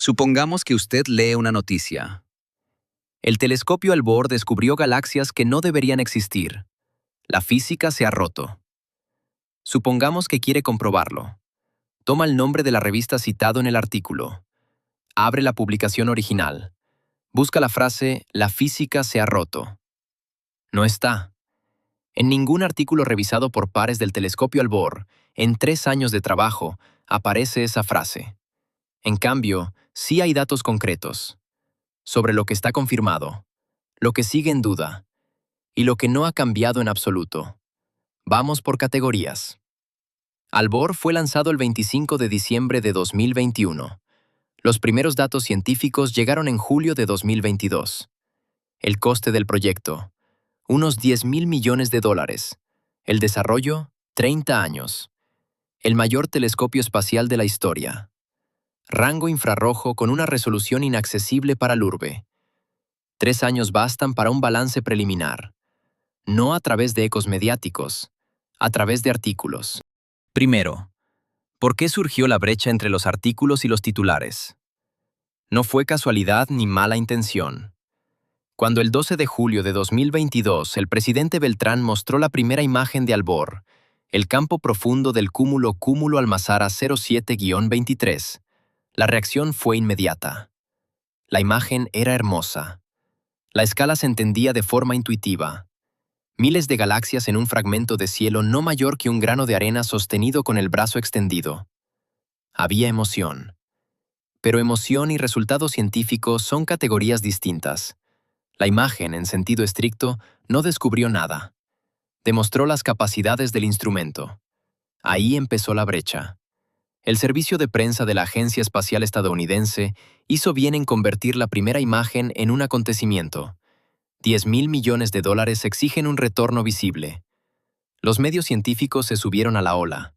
Supongamos que usted lee una noticia. El telescopio Albor descubrió galaxias que no deberían existir. La física se ha roto. Supongamos que quiere comprobarlo. Toma el nombre de la revista citado en el artículo. Abre la publicación original. Busca la frase «La física se ha roto». No está. En ningún artículo revisado por pares del telescopio Albor, en 3 años de trabajo, aparece esa frase. En cambio, sí hay datos concretos sobre lo que está confirmado, lo que sigue en duda y lo que no ha cambiado en absoluto. Vamos por categorías. Albor fue lanzado el 25 de diciembre de 2021. Los primeros datos científicos llegaron en julio de 2022. El coste del proyecto: unos $10,000 millones. El desarrollo: 30 años. El mayor telescopio espacial de la historia. Rango infrarrojo con una resolución inaccesible para el urbe. 3 años bastan para un balance preliminar. No a través de ecos mediáticos, a través de artículos. Primero, ¿por qué surgió la brecha entre los artículos y los titulares? No fue casualidad ni mala intención. Cuando el 12 de julio de 2022 el presidente Beltrán mostró la primera imagen de Albor, el campo profundo del cúmulo Almazara 07-23, la reacción fue inmediata. La imagen era hermosa. La escala se entendía de forma intuitiva. Miles de galaxias en un fragmento de cielo no mayor que un grano de arena sostenido con el brazo extendido. Había emoción. Pero emoción y resultados científicos son categorías distintas. La imagen, en sentido estricto, no descubrió nada. Demostró las capacidades del instrumento. Ahí empezó la brecha. El servicio de prensa de la Agencia Espacial Estadounidense hizo bien en convertir la primera imagen en un acontecimiento. $10,000 millones exigen un retorno visible. Los medios científicos se subieron a la ola.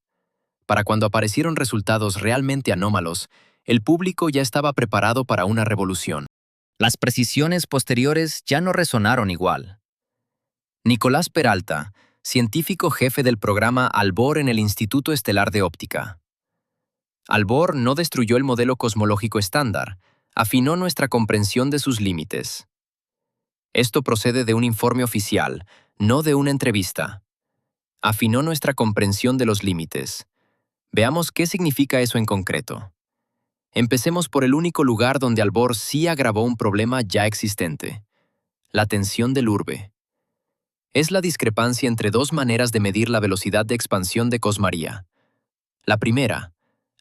Para cuando aparecieron resultados realmente anómalos, el público ya estaba preparado para una revolución. Las precisiones posteriores ya no resonaron igual. Nicolás Peralta, científico jefe del programa Albor en el Instituto Estelar de Óptica. Albor no destruyó el modelo cosmológico estándar, afinó nuestra comprensión de sus límites. Esto procede de un informe oficial, no de una entrevista. Afinó nuestra comprensión de los límites. Veamos qué significa eso en concreto. Empecemos por el único lugar donde Albor sí agravó un problema ya existente: la tensión del urbe. Es la discrepancia entre dos maneras de medir la velocidad de expansión de Cosmaría. La primera,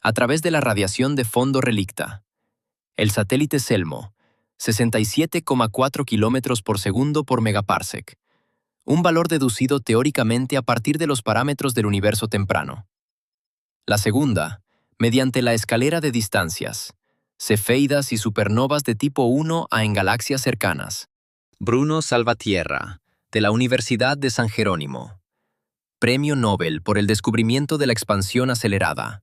a través de la radiación de fondo relicta. El satélite Selmo, 67,4 km por segundo por megaparsec. Un valor deducido teóricamente a partir de los parámetros del universo temprano. La segunda, mediante la escalera de distancias, cefeidas y supernovas de tipo 1 en galaxias cercanas. Bruno Salvatierra, de la Universidad de San Jerónimo. Premio Nobel por el descubrimiento de la expansión acelerada.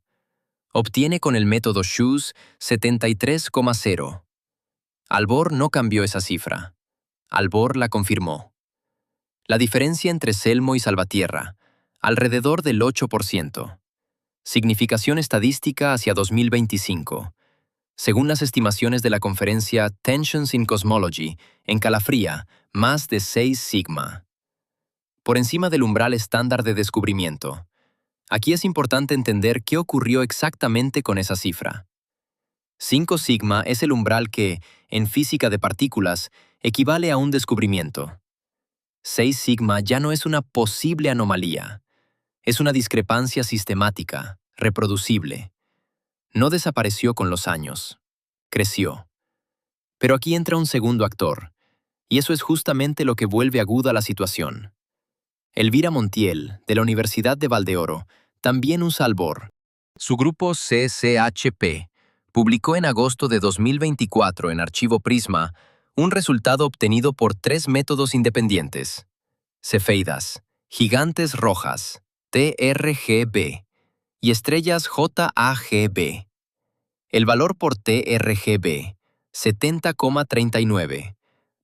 Obtiene con el método SCHUS 73,0. Albor no cambió esa cifra. Albor la confirmó. La diferencia entre Selmo y Salvatierra, alrededor del 8%. Significación estadística hacia 2025. Según las estimaciones de la conferencia Tensions in Cosmology, en Calafría, más de 6 sigma. Por encima del umbral estándar de descubrimiento. Aquí es importante entender qué ocurrió exactamente con esa cifra. 5 sigma es el umbral que, en física de partículas, equivale a un descubrimiento. 6 sigma ya no es una posible anomalía. Es una discrepancia sistemática, reproducible. No desapareció con los años. Creció. Pero aquí entra un segundo actor, y eso es justamente lo que vuelve aguda la situación. Elvira Montiel, de la Universidad de Valdeoro, también usa Albor. Su grupo CCHP publicó en agosto de 2024 en Archivo Prisma un resultado obtenido por 3 métodos independientes. Cefeidas, gigantes rojas, TRGB, y estrellas JAGB. El valor por TRGB, 70,39,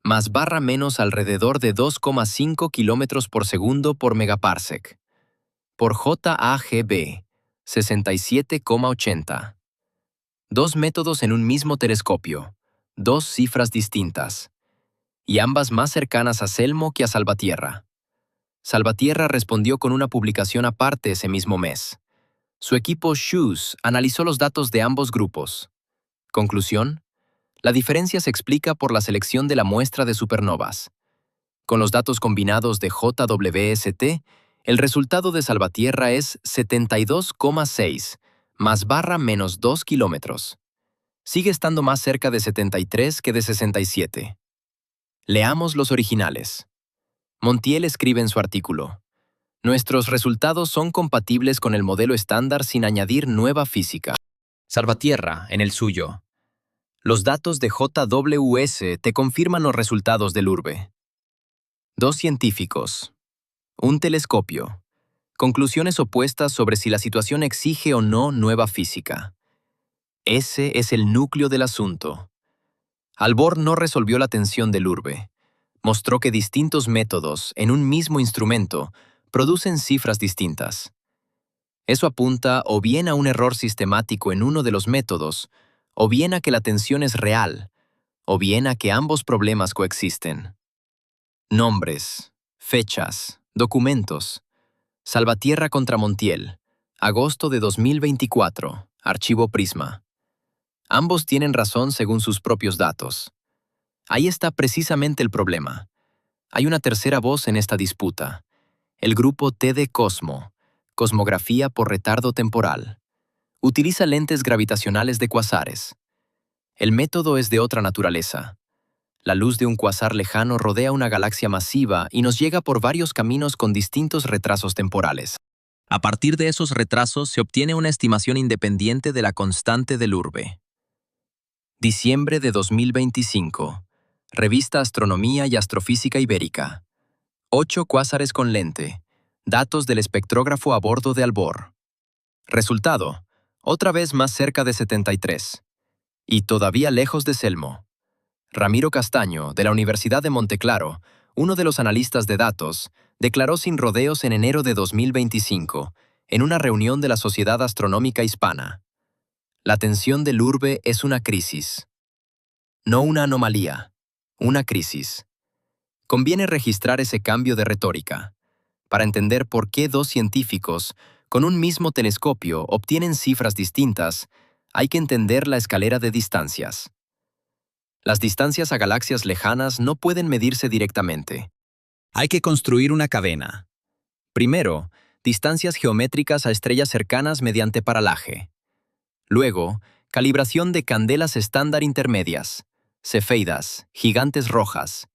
más barra menos alrededor de 2,5 km por segundo por megaparsec. Por JAGB, 67,80. Dos métodos en un mismo telescopio, dos cifras distintas, y ambas más cercanas a Selmo que a Salvatierra. Salvatierra respondió con una publicación aparte ese mismo mes. Su equipo SHOES analizó los datos de ambos grupos. Conclusión: la diferencia se explica por la selección de la muestra de supernovas. Con los datos combinados de JWST, el resultado de Salvatierra es 72,6 más barra menos 2 kilómetros. Sigue estando más cerca de 73 que de 67. Leamos los originales. Montiel escribe en su artículo: nuestros resultados son compatibles con el modelo estándar sin añadir nueva física. Salvatierra, en el suyo: los datos de JWS te confirman los resultados del URBE. Dos científicos. Un telescopio. Conclusiones opuestas sobre si la situación exige o no nueva física. Ese es el núcleo del asunto. Albor no resolvió la tensión del URBE. Mostró que distintos métodos, en un mismo instrumento, producen cifras distintas. Eso apunta o bien a un error sistemático en uno de los métodos, o bien a que la tensión es real, o bien a que ambos problemas coexisten. Nombres, fechas, documentos. Salvatierra contra Montiel, agosto de 2024, Archivo Prisma. Ambos tienen razón según sus propios datos. Ahí está precisamente el problema. Hay una tercera voz en esta disputa: el grupo TD Cosmo, cosmografía por retardo temporal. Utiliza lentes gravitacionales de cuasares. El método es de otra naturaleza. La luz de un cuasar lejano rodea una galaxia masiva y nos llega por varios caminos con distintos retrasos temporales. A partir de esos retrasos se obtiene una estimación independiente de la constante del URBE. Diciembre de 2025. Revista Astronomía y Astrofísica Ibérica. 8 cuásares con lente. Datos del espectrógrafo a bordo de Albor. Resultado: otra vez más cerca de 73. Y todavía lejos de Selmo. Ramiro Castaño, de la Universidad de Monteclaro, uno de los analistas de datos, declaró sin rodeos en enero de 2025, en una reunión de la Sociedad Astronómica Hispana: la tensión del URBE es una crisis. No una anomalía, una crisis. Conviene registrar ese cambio de retórica, para entender por qué dos científicos, con un mismo telescopio, obtienen cifras distintas. Hay que entender la escalera de distancias. Las distancias a galaxias lejanas no pueden medirse directamente. Hay que construir una cadena. Primero, distancias geométricas a estrellas cercanas mediante paralaje. Luego, calibración de candelas estándar intermedias, cefeidas, gigantes rojas.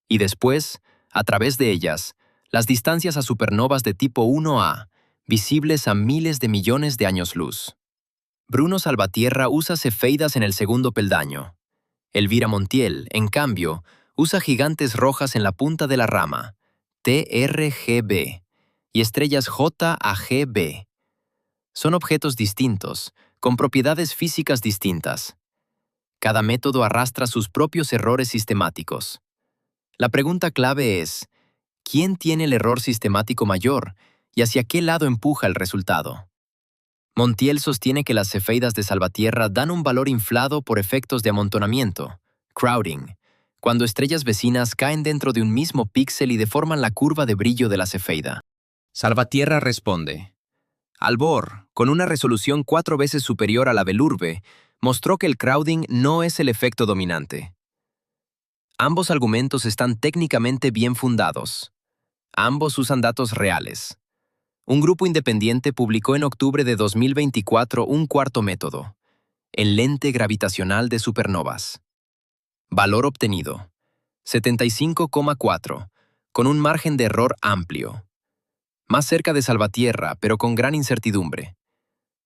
Y después, a través de ellas, las distancias a supernovas de tipo 1A, visibles a miles de millones de años luz. Bruno Salvatierra usa cefeidas en el segundo peldaño. Elvira Montiel, en cambio, usa gigantes rojas en la punta de la rama, TRGB, y estrellas JAGB. Son objetos distintos, con propiedades físicas distintas. Cada método arrastra sus propios errores sistemáticos. La pregunta clave es: ¿quién tiene el error sistemático mayor y hacia qué lado empuja el resultado? Montiel sostiene que las cefeidas de Salvatierra dan un valor inflado por efectos de amontonamiento, crowding, cuando estrellas vecinas caen dentro de un mismo píxel y deforman la curva de brillo de la cefeida. Salvatierra responde: Albor, con una resolución 4 veces superior a la del URBE, mostró que el crowding no es el efecto dominante. Ambos argumentos están técnicamente bien fundados. Ambos usan datos reales. Un grupo independiente publicó en octubre de 2024 un cuarto método: el lente gravitacional de supernovas. Valor obtenido: 75,4, con un margen de error amplio. Más cerca de Salvatierra, pero con gran incertidumbre.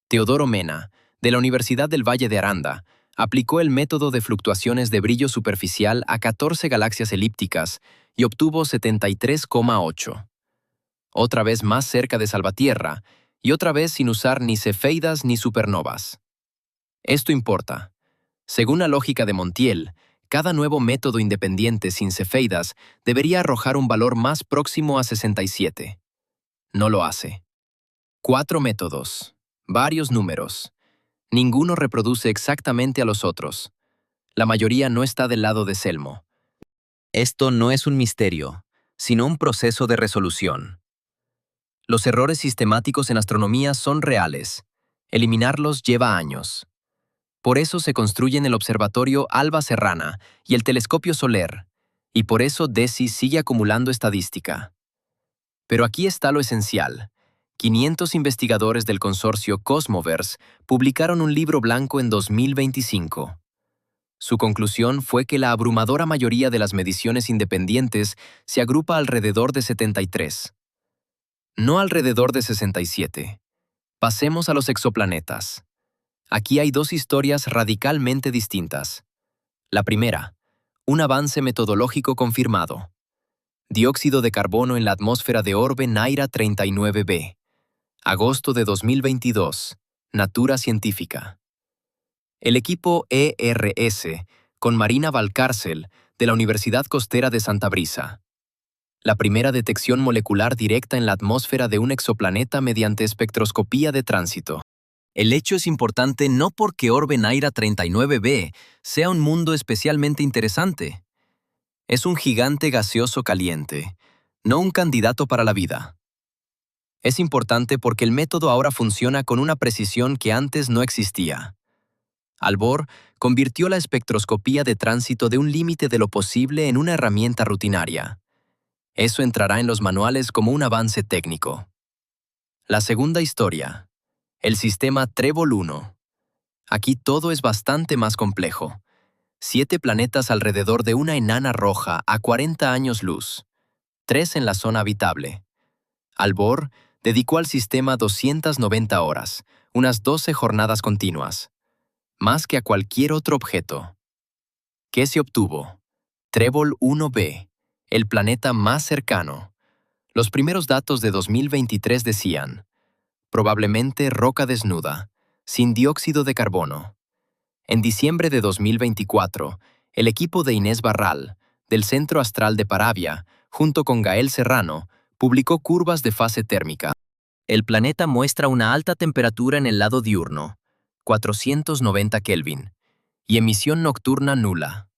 Teodoro Mena, de la Universidad del Valle de Aranda, aplicó el método de fluctuaciones de brillo superficial a 14 galaxias elípticas y obtuvo 73,8. Otra vez más cerca de Salvatierra, y otra vez sin usar ni cefeidas ni supernovas. Esto importa. Según la lógica de Montiel, cada nuevo método independiente sin cefeidas debería arrojar un valor más próximo a 67. No lo hace. 4 métodos. Varios números. Ninguno reproduce exactamente a los otros. La mayoría no está del lado de Selmo. Esto no es un misterio, sino un proceso de resolución. Los errores sistemáticos en astronomía son reales. Eliminarlos lleva años. Por eso se construyen el Observatorio Alba Serrana y el Telescopio Soler, y por eso DESI sigue acumulando estadística. Pero aquí está lo esencial. 500 investigadores del consorcio Cosmoverse publicaron un libro blanco en 2025. Su conclusión fue que la abrumadora mayoría de las mediciones independientes se agrupa alrededor de 73. No alrededor de 67. Pasemos a los exoplanetas. Aquí hay dos historias radicalmente distintas. La primera, un avance metodológico confirmado. Dióxido de carbono en la atmósfera de Orbe Naira 39b. Agosto de 2022. Natura Científica. El equipo ERS, con Marina Valcárcel, de la Universidad Costera de Santa Brisa. La primera detección molecular directa en la atmósfera de un exoplaneta mediante espectroscopía de tránsito. El hecho es importante no porque Orbe Naira 39b sea un mundo especialmente interesante. Es un gigante gaseoso caliente, no un candidato para la vida. Es importante porque el método ahora funciona con una precisión que antes no existía. Albor convirtió la espectroscopía de tránsito de un límite de lo posible en una herramienta rutinaria. Eso entrará en los manuales como un avance técnico. La segunda historia. El sistema Trébol 1. Aquí todo es bastante más complejo. 7 planetas alrededor de una enana roja a 40 años luz. 3 en la zona habitable. Albor dedicó al sistema 290 horas, unas 12 jornadas continuas. Más que a cualquier otro objeto. ¿Qué se obtuvo? Trébol 1b, el planeta más cercano. Los primeros datos de 2023 decían, probablemente roca desnuda, sin dióxido de carbono. En diciembre de 2024, el equipo de Inés Barral, del Centro Astral de Paravia, junto con Gael Serrano, publicó curvas de fase térmica. El planeta muestra una alta temperatura en el lado diurno, 490 Kelvin, y emisión nocturna nula.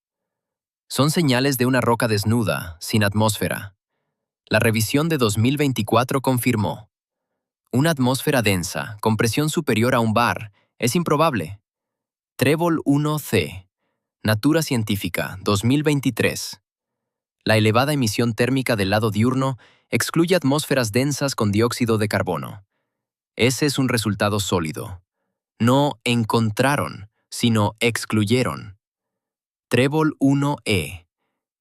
Son señales de una roca desnuda, sin atmósfera. La revisión de 2024 confirmó. Una atmósfera densa, con presión superior a un bar, es improbable. Trébol 1c. Natura Científica, 2023. La elevada emisión térmica del lado diurno excluye atmósferas densas con dióxido de carbono. Ese es un resultado sólido. No encontraron, sino excluyeron. Trébol 1e.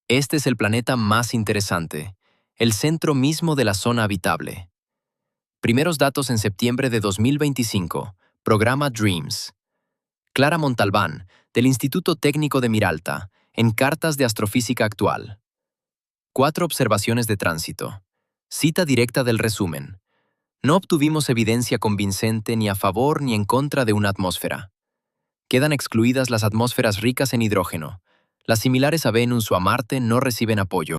Este es el planeta más interesante, el centro mismo de la zona habitable. Primeros datos en septiembre de 2025, programa DREAMS. Clara Montalbán, del Instituto Técnico de Miralta, en Cartas de Astrofísica Actual. 4 observaciones de tránsito. Cita directa del resumen. No obtuvimos evidencia convincente ni a favor ni en contra de una atmósfera. Quedan excluidas las atmósferas ricas en hidrógeno. Las similares a Venus o a Marte no reciben apoyo.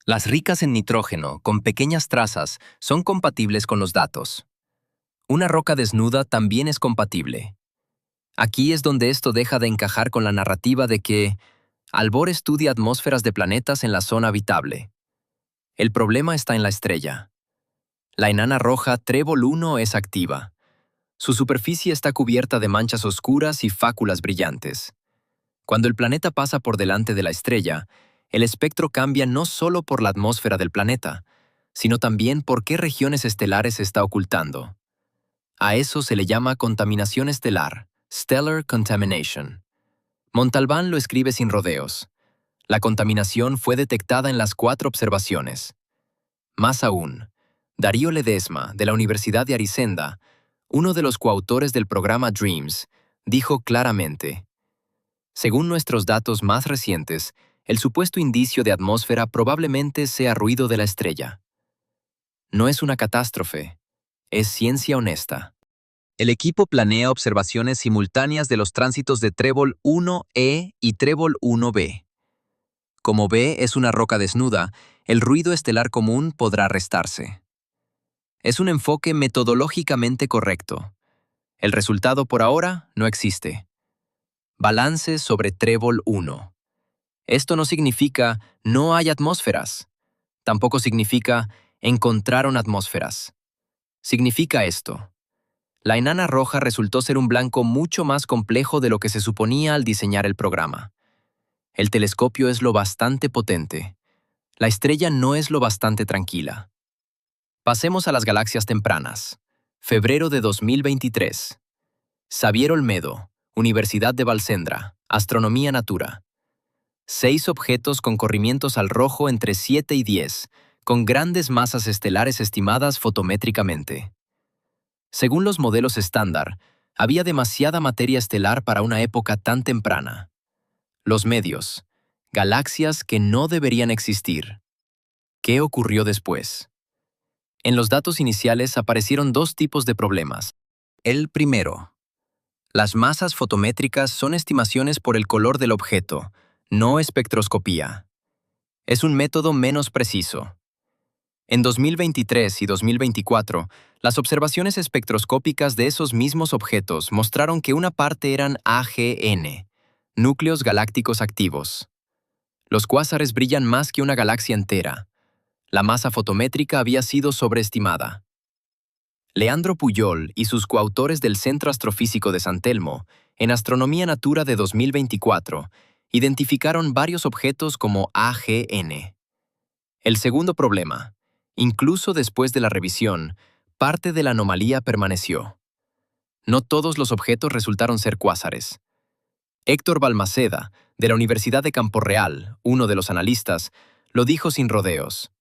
Las ricas en nitrógeno, con pequeñas trazas, son compatibles con los datos. Una roca desnuda también es compatible. Aquí es donde esto deja de encajar con la narrativa de que Albor estudia atmósferas de planetas en la zona habitable. El problema está en la estrella. La enana roja Trébol 1 es activa. Su superficie está cubierta de manchas oscuras y fáculas brillantes. Cuando el planeta pasa por delante de la estrella, el espectro cambia no solo por la atmósfera del planeta, sino también por qué regiones estelares se está ocultando. A eso se le llama contaminación estelar, stellar contamination. Montalbán lo escribe sin rodeos. La contaminación fue detectada en las 4 observaciones. Más aún, Darío Ledesma, de la Universidad de Arizenda, uno de los coautores del programa DREAMS, dijo claramente: según nuestros datos más recientes, el supuesto indicio de atmósfera probablemente sea ruido de la estrella. No es una catástrofe, es ciencia honesta. El equipo planea observaciones simultáneas de los tránsitos de Trébol 1e y Trébol 1b. Como B es una roca desnuda, el ruido estelar común podrá restarse. Es un enfoque metodológicamente correcto. El resultado por ahora no existe. Balance sobre trébol 1. Esto no significa no hay atmósferas. Tampoco significa encontraron atmósferas. Significa esto. La enana roja resultó ser un blanco mucho más complejo de lo que se suponía al diseñar el programa. El telescopio es lo bastante potente. La estrella no es lo bastante tranquila. Pasemos a las galaxias tempranas. Febrero de 2023. Xavier Olmedo, Universidad de Valsendra, Astronomía Natura. 6 objetos con corrimientos al rojo entre 7 y 10, con grandes masas estelares estimadas fotométricamente. Según los modelos estándar, había demasiada materia estelar para una época tan temprana. Los medios, galaxias que no deberían existir. ¿Qué ocurrió después? En los datos iniciales aparecieron dos tipos de problemas. El primero. Las masas fotométricas son estimaciones por el color del objeto, no espectroscopía. Es un método menos preciso. En 2023 y 2024, las observaciones espectroscópicas de esos mismos objetos mostraron que una parte eran AGN, núcleos galácticos activos. Los cuásares brillan más que una galaxia entera. La masa fotométrica había sido sobreestimada. Leandro Puyol y sus coautores del Centro Astrofísico de San Telmo, en Astronomía Natura de 2024, identificaron varios objetos como AGN. El segundo problema. Incluso después de la revisión, parte de la anomalía permaneció. No todos los objetos resultaron ser cuásares. Héctor Balmaceda, de la Universidad de Campo Real, uno de los analistas, lo dijo sin rodeos.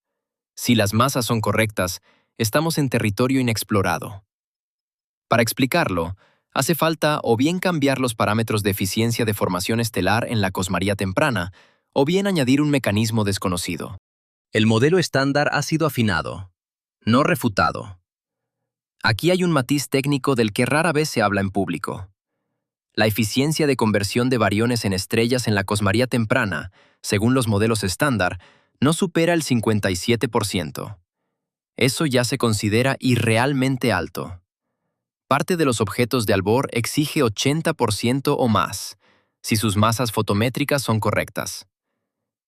Si las masas son correctas, estamos en territorio inexplorado. Para explicarlo, hace falta o bien cambiar los parámetros de eficiencia de formación estelar en la cosmaría temprana, o bien añadir un mecanismo desconocido. El modelo estándar ha sido afinado, no refutado. Aquí hay un matiz técnico del que rara vez se habla en público. La eficiencia de conversión de bariones en estrellas en la cosmaría temprana, según los modelos estándar, no supera el 57%. Eso ya se considera irrealmente alto. Parte de los objetos de Albor exige 80% o más, si sus masas fotométricas son correctas.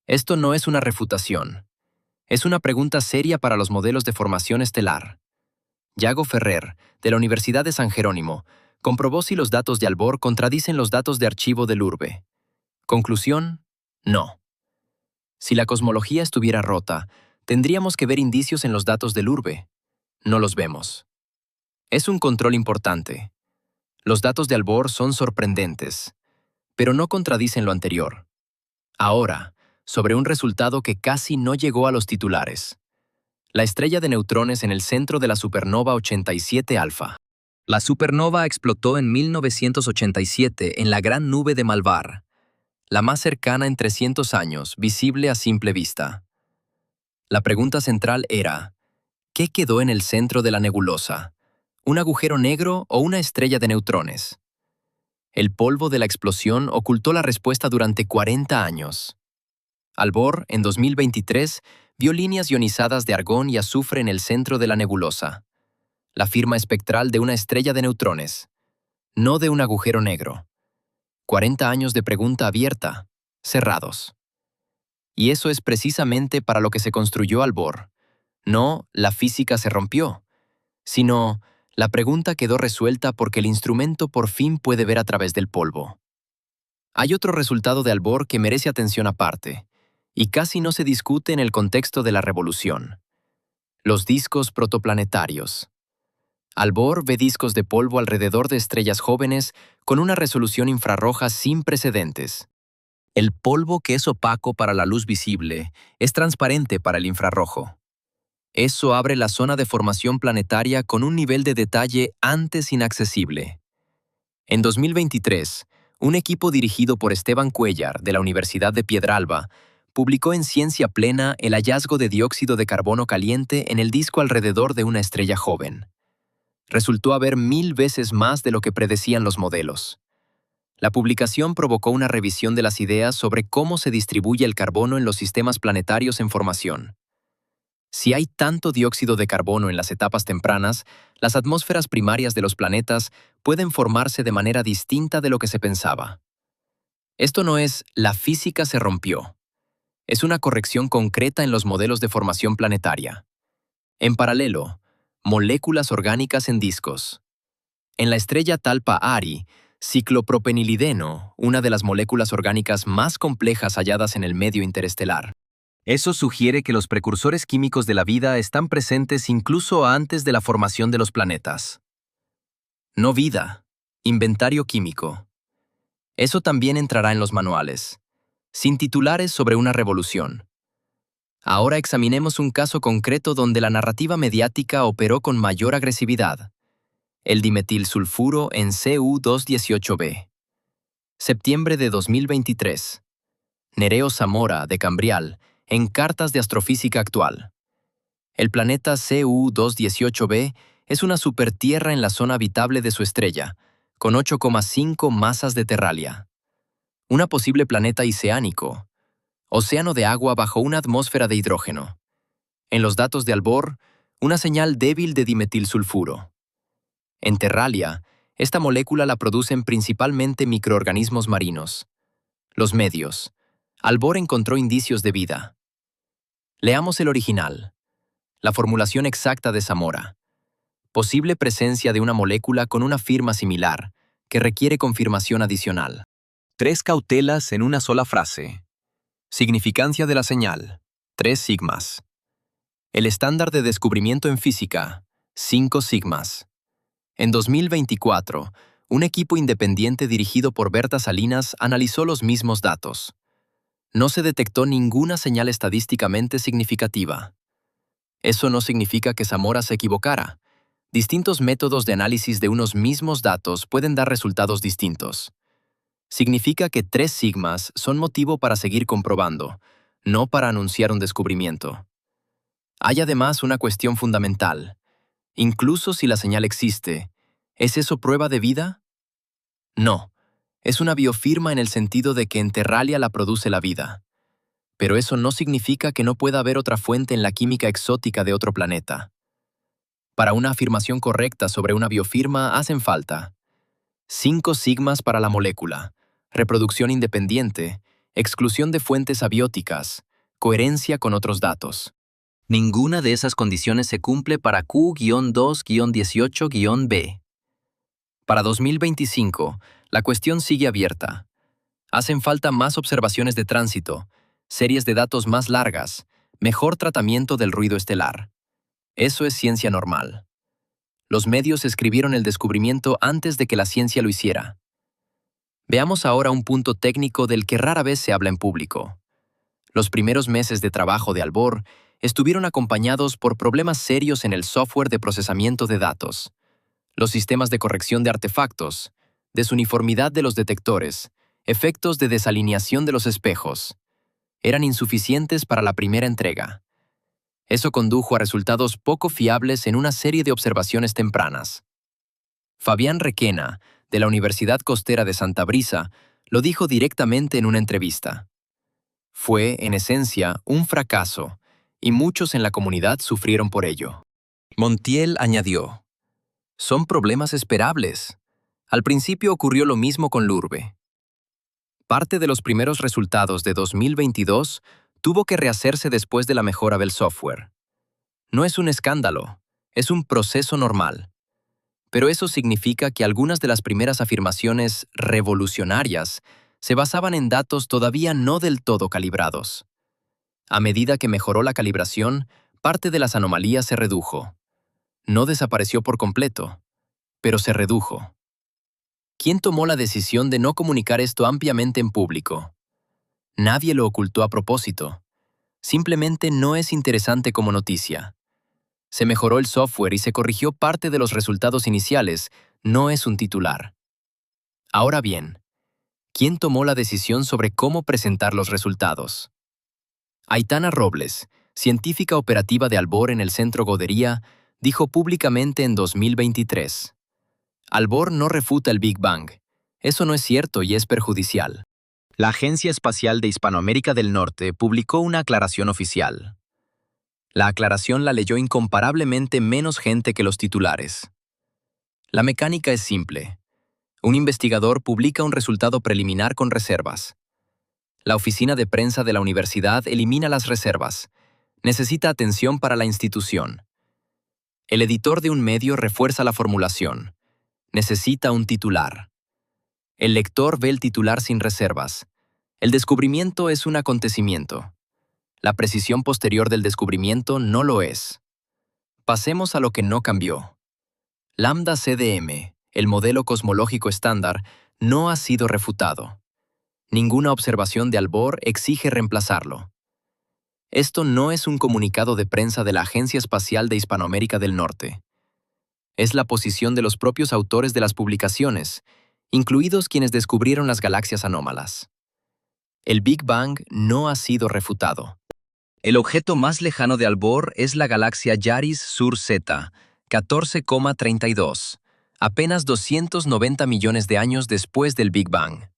Esto no es una refutación. Es una pregunta seria para los modelos de formación estelar. Yago Ferrer, de la Universidad de San Jerónimo, comprobó si los datos de Albor contradicen los datos de archivo del Urbe. Conclusión: no. Si la cosmología estuviera rota, tendríamos que ver indicios en los datos del Urbe. No los vemos. Es un control importante. Los datos de Albor son sorprendentes, pero no contradicen lo anterior. Ahora, sobre un resultado que casi no llegó a los titulares. La estrella de neutrones en el centro de la supernova 87 alfa. La supernova explotó en 1987 en la Gran Nube de Malvar, la más cercana en 300 años, visible a simple vista. La pregunta central era, ¿qué quedó en el centro de la nebulosa? ¿Un agujero negro o una estrella de neutrones? El polvo de la explosión ocultó la respuesta durante 40 años. Albor, en 2023, vio líneas ionizadas de argón y azufre en el centro de la nebulosa. La firma espectral de una estrella de neutrones, no de un agujero negro. 40 años de pregunta abierta, cerrados. Y eso es precisamente para lo que se construyó Albor. No, la física se rompió, sino la pregunta quedó resuelta porque el instrumento por fin puede ver a través del polvo. Hay otro resultado de Albor que merece atención aparte, y casi no se discute en el contexto de la revolución. Los discos protoplanetarios. Albor ve discos de polvo alrededor de estrellas jóvenes con una resolución infrarroja sin precedentes. El polvo, que es opaco para la luz visible, es transparente para el infrarrojo. Eso abre la zona de formación planetaria con un nivel de detalle antes inaccesible. En 2023, un equipo dirigido por Esteban Cuéllar, de la Universidad de Piedralba, publicó en Ciencia Plena el hallazgo de dióxido de carbono caliente en el disco alrededor de una estrella joven. Resultó haber 1000 veces más de lo que predecían los modelos. La publicación provocó una revisión de las ideas sobre cómo se distribuye el carbono en los sistemas planetarios en formación. Si hay tanto dióxido de carbono en las etapas tempranas, las atmósferas primarias de los planetas pueden formarse de manera distinta de lo que se pensaba. Esto no es "la física se rompió". Es una corrección concreta en los modelos de formación planetaria. En paralelo, moléculas orgánicas en discos. En la estrella Talpa Ari, ciclopropenilideno, una de las moléculas orgánicas más complejas halladas en el medio interestelar. Eso sugiere que los precursores químicos de la vida están presentes incluso antes de la formación de los planetas. No vida, inventario químico. Eso también entrará en los manuales, sin titulares sobre una revolución. Ahora examinemos un caso concreto donde la narrativa mediática operó con mayor agresividad: el dimetilsulfuro en Cu-218b. Septiembre de 2023. Nereo Zamora, de Cambrial, en Cartas de Astrofísica Actual. El planeta Cu-218b es una supertierra en la zona habitable de su estrella, con 8,5 masas de terralia. Una posible planeta oceánico, océano de agua bajo una atmósfera de hidrógeno. En los datos de Albor, una señal débil de dimetilsulfuro. En Terralia, esta molécula la producen principalmente microorganismos marinos. Los medios. Albor encontró indicios de vida. Leamos el original. La formulación exacta de Zamora. Posible presencia de una molécula con una firma similar, que requiere confirmación adicional. 3 cautelas en una sola frase. Significancia de la señal: 3 sigmas. El estándar de descubrimiento en física: 5 sigmas. En 2024, un equipo independiente dirigido por Berta Salinas analizó los mismos datos. No se detectó ninguna señal estadísticamente significativa. Eso no significa que Zamora se equivocara. Distintos métodos de análisis de unos mismos datos pueden dar resultados distintos. Significa que 3 sigmas son motivo para seguir comprobando, no para anunciar un descubrimiento. Hay además una cuestión fundamental. Incluso si la señal existe, ¿es eso prueba de vida? No. Es una biofirma en el sentido de que en Terralia la produce la vida. Pero eso no significa que no pueda haber otra fuente en la química exótica de otro planeta. Para una afirmación correcta sobre una biofirma hacen falta 5 sigmas para la molécula, reproducción independiente, exclusión de fuentes abióticas, coherencia con otros datos. Ninguna de esas condiciones se cumple para Q-2-18-b. Para 2025, la cuestión sigue abierta. Hacen falta más observaciones de tránsito, series de datos más largas, mejor tratamiento del ruido estelar. Eso es ciencia normal. Los medios escribieron el descubrimiento antes de que la ciencia lo hiciera. Veamos ahora un punto técnico del que rara vez se habla en público. Los primeros meses de trabajo de Albor estuvieron acompañados por problemas serios en el software de procesamiento de datos, los sistemas de corrección de artefactos, desuniformidad de los detectores, efectos de desalineación de los espejos. Eran insuficientes para la primera entrega. Eso condujo a resultados poco fiables en una serie de observaciones tempranas. Fabián Requena, de la Universidad Costera de Santa Brisa, lo dijo directamente en una entrevista. Fue, en esencia, un fracaso, y muchos en la comunidad sufrieron por ello. Montiel añadió: son problemas esperables. Al principio ocurrió lo mismo con Lourbe. Parte de los primeros resultados de 2022 tuvo que rehacerse después de la mejora del software. No es un escándalo, es un proceso normal. Pero eso significa que algunas de las primeras afirmaciones revolucionarias se basaban en datos todavía no del todo calibrados. A medida que mejoró la calibración, parte de las anomalías se redujo. No desapareció por completo, pero se redujo. ¿Quién tomó la decisión de no comunicar esto ampliamente en público? Nadie lo ocultó a propósito. Simplemente no es interesante como noticia. Se mejoró el software y se corrigió parte de los resultados iniciales, no es un titular. Ahora bien, ¿quién tomó la decisión sobre cómo presentar los resultados? Aitana Robles, científica operativa de Albor en el Centro Godería, dijo públicamente en 2023: Albor no refuta el Big Bang. Eso no es cierto y es perjudicial. La Agencia Espacial de Hispanoamérica del Norte publicó una aclaración oficial. La aclaración la leyó incomparablemente menos gente que los titulares. La mecánica es simple. Un investigador publica un resultado preliminar con reservas. La oficina de prensa de la universidad elimina las reservas. Necesita atención para la institución. El editor de un medio refuerza la formulación. Necesita un titular. El lector ve el titular sin reservas. El descubrimiento es un acontecimiento. La precisión posterior del descubrimiento no lo es. Pasemos a lo que no cambió. Lambda CDM, el modelo cosmológico estándar, no ha sido refutado. Ninguna observación de Albor exige reemplazarlo. Esto no es un comunicado de prensa de la Agencia Espacial de Hispanoamérica del Norte. Es la posición de los propios autores de las publicaciones, incluidos quienes descubrieron las galaxias anómalas. El Big Bang no ha sido refutado. El objeto más lejano de Albor es la galaxia Yaris Sur Z, 14,32, apenas 290 millones de años después del Big Bang.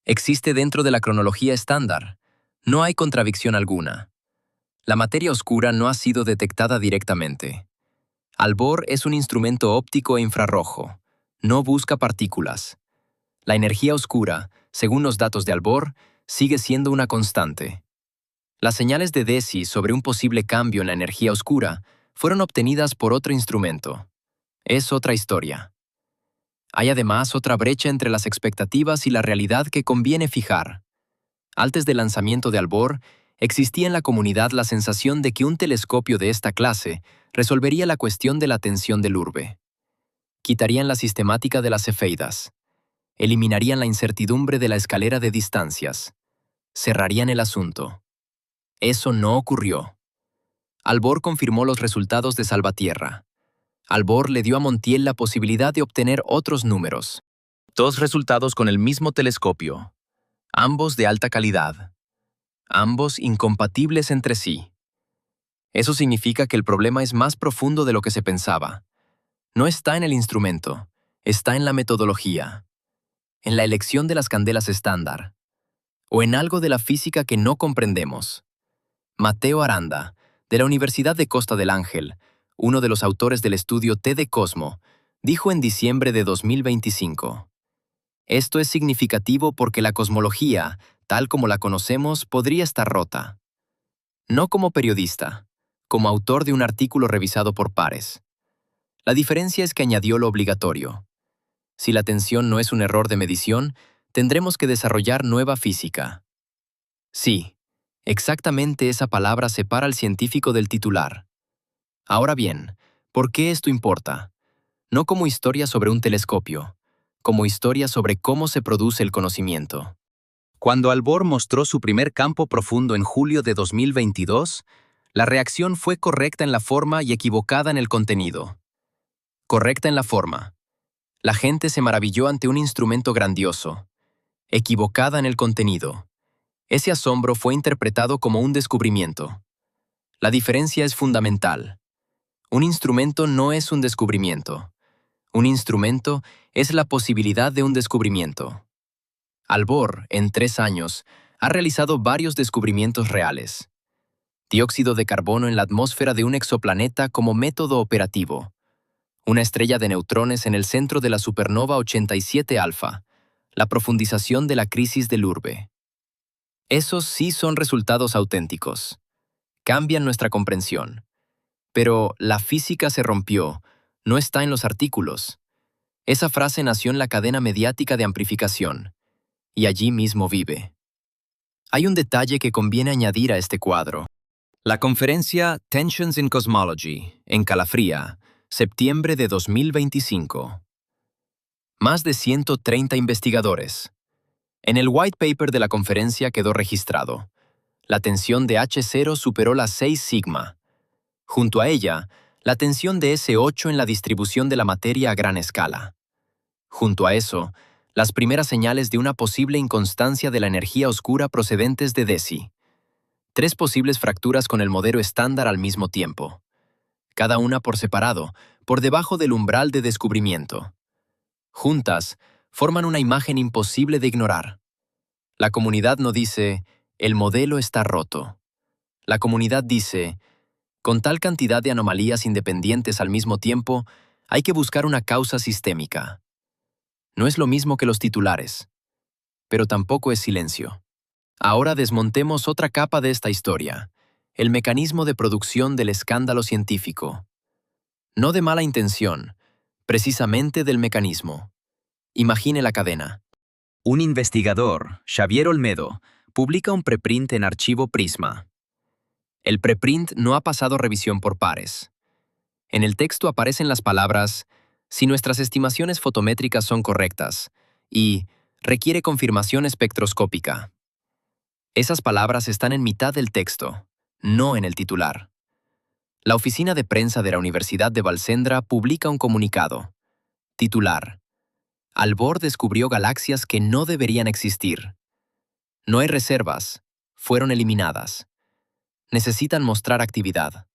Existe dentro de la cronología estándar. No hay contradicción alguna. La materia oscura no ha sido detectada directamente. Albor es un instrumento óptico e infrarrojo. No busca partículas. La energía oscura, según los datos de Albor, sigue siendo una constante. Las señales de DESI sobre un posible cambio en la energía oscura fueron obtenidas por otro instrumento. Es otra historia. Hay además otra brecha entre las expectativas y la realidad que conviene fijar. Antes del lanzamiento de Albor, existía en la comunidad la sensación de que un telescopio de esta clase resolvería la cuestión de la tensión del urbe. Quitarían la sistemática de las cefeidas. Eliminarían la incertidumbre de la escalera de distancias. Cerrarían el asunto. Eso no ocurrió. Albor confirmó los resultados de Salvatierra. Albor le dio a Montiel la posibilidad de obtener otros números. Dos resultados con el mismo telescopio. Ambos de alta calidad. Ambos incompatibles entre sí. Eso significa que el problema es más profundo de lo que se pensaba. No está en el instrumento, está en la metodología, en la elección de las candelas estándar, o en algo de la física que no comprendemos. Mateo Aranda, de la Universidad de Costa del Ángel, uno de los autores del estudio T de Cosmo, dijo en diciembre de 2025: esto es significativo porque la cosmología, tal como la conocemos, podría estar rota. No como periodista, como autor de un artículo revisado por pares. La diferencia es que añadió lo obligatorio. Si la tensión no es un error de medición, tendremos que desarrollar nueva física. Sí, exactamente esa palabra separa al científico del titular. Ahora bien, ¿por qué esto importa? No como historia sobre un telescopio, como historia sobre cómo se produce el conocimiento. Cuando Albor mostró su primer campo profundo en julio de 2022, la reacción fue correcta en la forma y equivocada en el contenido. Correcta en la forma. La gente se maravilló ante un instrumento grandioso. Equivocada en el contenido. Ese asombro fue interpretado como un descubrimiento. La diferencia es fundamental. Un instrumento no es un descubrimiento. Un instrumento es la posibilidad de un descubrimiento. Albor, en 3 años, ha realizado varios descubrimientos reales. Dióxido de carbono en la atmósfera de un exoplaneta como método operativo. Una estrella de neutrones en el centro de la supernova 87 alfa. La profundización de la crisis del urbe. Esos sí son resultados auténticos. Cambian nuestra comprensión. Pero la física se rompió, no está en los artículos. Esa frase nació en la cadena mediática de amplificación, y allí mismo vive. Hay un detalle que conviene añadir a este cuadro. La conferencia Tensions in Cosmology, en Calafría, septiembre de 2025. Más de 130 investigadores. En el white paper de la conferencia quedó registrado: la tensión de H0 superó las 6 sigma. Junto a ella, la tensión de S8 en la distribución de la materia a gran escala. Junto a eso, las primeras señales de una posible inconstancia de la energía oscura procedentes de DESI. 3 posibles fracturas con el modelo estándar al mismo tiempo. Cada una por separado, por debajo del umbral de descubrimiento. Juntas, forman una imagen imposible de ignorar. La comunidad no dice: el modelo está roto. La comunidad dice: Con tal cantidad de anomalías independientes al mismo tiempo, hay que buscar una causa sistémica. No es lo mismo que los titulares, pero tampoco es silencio. Ahora desmontemos otra capa de esta historia, el mecanismo de producción del escándalo científico. No de mala intención, precisamente del mecanismo. Imagine la cadena. Un investigador, Xavier Olmedo, publica un preprint en archivo Prisma. El preprint no ha pasado revisión por pares. En el texto aparecen las palabras «si nuestras estimaciones fotométricas son correctas» y «requiere confirmación espectroscópica». Esas palabras están en mitad del texto, no en el titular. La oficina de prensa de la Universidad de Valsendra publica un comunicado. Titular: Albor descubrió galaxias que no deberían existir. No hay reservas, fueron eliminadas. Necesitan mostrar actividad.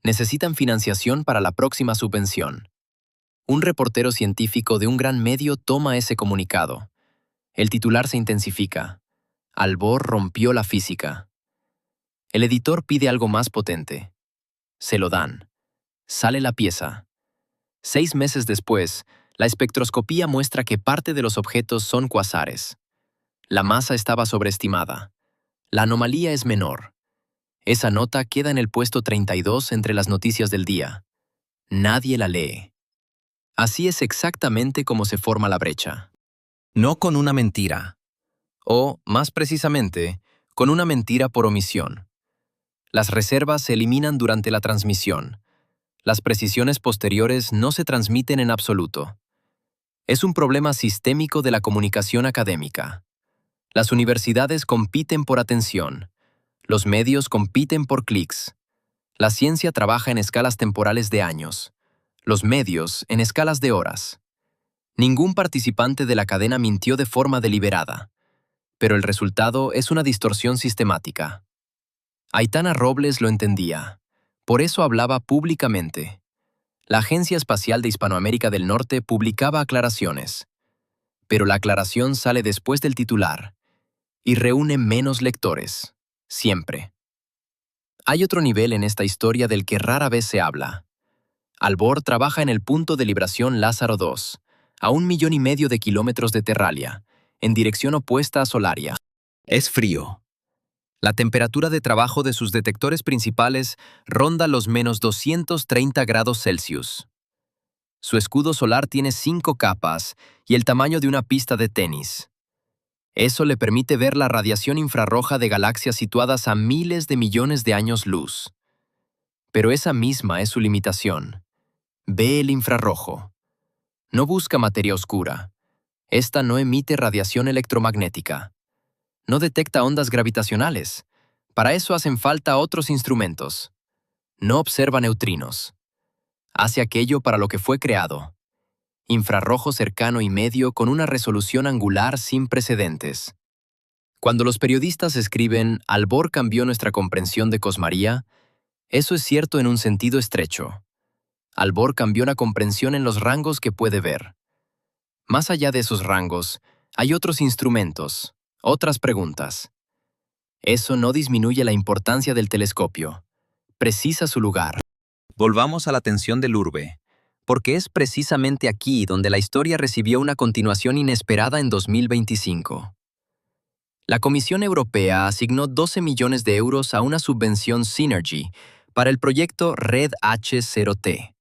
Necesitan financiación para la próxima subvención. Un reportero científico de un gran medio toma ese comunicado. El titular se intensifica. Albor rompió la física. El editor pide algo más potente. Se lo dan. Sale la pieza. 6 meses después, la espectroscopía muestra que parte de los objetos son cuasares. La masa estaba sobreestimada. La anomalía es menor. Esa nota queda en el puesto 32 entre las noticias del día. Nadie la lee. Así es exactamente como se forma la brecha. No con una mentira. O, más precisamente, con una mentira por omisión. Las reservas se eliminan durante la transmisión. Las precisiones posteriores no se transmiten en absoluto. Es un problema sistémico de la comunicación académica. Las universidades compiten por atención. Los medios compiten por clics. La ciencia trabaja en escalas temporales de años. Los medios en escalas de horas. Ningún participante de la cadena mintió de forma deliberada, pero el resultado es una distorsión sistemática. Aitana Robles lo entendía. Por eso hablaba públicamente. La Agencia Espacial de Hispanoamérica del Norte publicaba aclaraciones. Pero la aclaración sale después del titular y reúne menos lectores, siempre. Hay otro nivel en esta historia del que rara vez se habla. Albor trabaja en el punto de libración Lázaro II, a 1,5 millones de kilómetros de Terralia, en dirección opuesta a Solaria. Es frío. La temperatura de trabajo de sus detectores principales ronda los menos 230 grados Celsius. Su escudo solar tiene 5 capas y el tamaño de una pista de tenis. Eso le permite ver la radiación infrarroja de galaxias situadas a miles de millones de años luz. Pero esa misma es su limitación. Ve el infrarrojo. No busca materia oscura. Esta no emite radiación electromagnética. No detecta ondas gravitacionales. Para eso hacen falta otros instrumentos. No observa neutrinos. Hace aquello para lo que fue creado. Infrarrojo cercano y medio con una resolución angular sin precedentes. Cuando los periodistas escriben «Albor cambió nuestra comprensión de Cosmaría», eso es cierto en un sentido estrecho. Albor cambió la comprensión en los rangos que puede ver. Más allá de esos rangos, hay otros instrumentos, otras preguntas. Eso no disminuye la importancia del telescopio. Precisa su lugar. Volvamos a la atención del urbe, porque es precisamente aquí donde la historia recibió una continuación inesperada en 2025. La Comisión Europea asignó 12 millones de euros a una subvención Synergy para el proyecto Red H0T.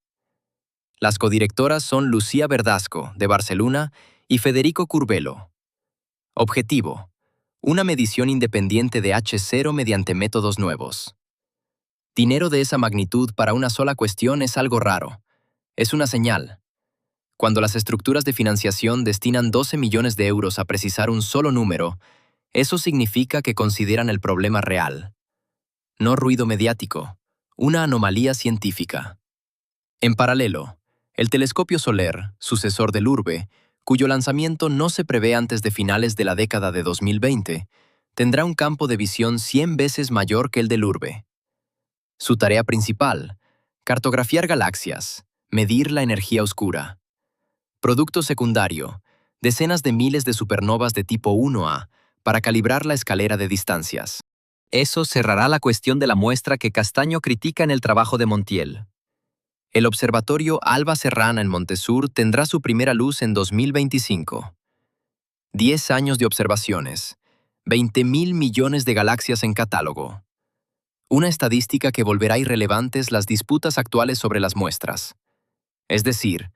Las codirectoras son Lucía Verdasco, de Barcelona, y Federico Curbelo. Objetivo: una medición independiente de H0 mediante métodos nuevos. Dinero de esa magnitud para una sola cuestión es algo raro. Es una señal. Cuando las estructuras de financiación destinan 12 millones de euros a precisar un solo número, eso significa que consideran el problema real. No ruido mediático, una anomalía científica. En paralelo, el telescopio Soler, sucesor del Urbe, cuyo lanzamiento no se prevé antes de finales de la década de 2020, tendrá un campo de visión 100 veces mayor que el del Urbe. Su tarea principal: cartografiar galaxias, medir la energía oscura. Producto secundario: decenas de miles de supernovas de tipo 1A para calibrar la escalera de distancias. Eso cerrará la cuestión de la muestra que Castaño critica en el trabajo de Montiel. El observatorio Alba Serrana en Montesur tendrá su primera luz en 2025. 10 años de observaciones, 20.000 millones de galaxias en catálogo. Una estadística que volverá irrelevantes las disputas actuales sobre las muestras. Es decir,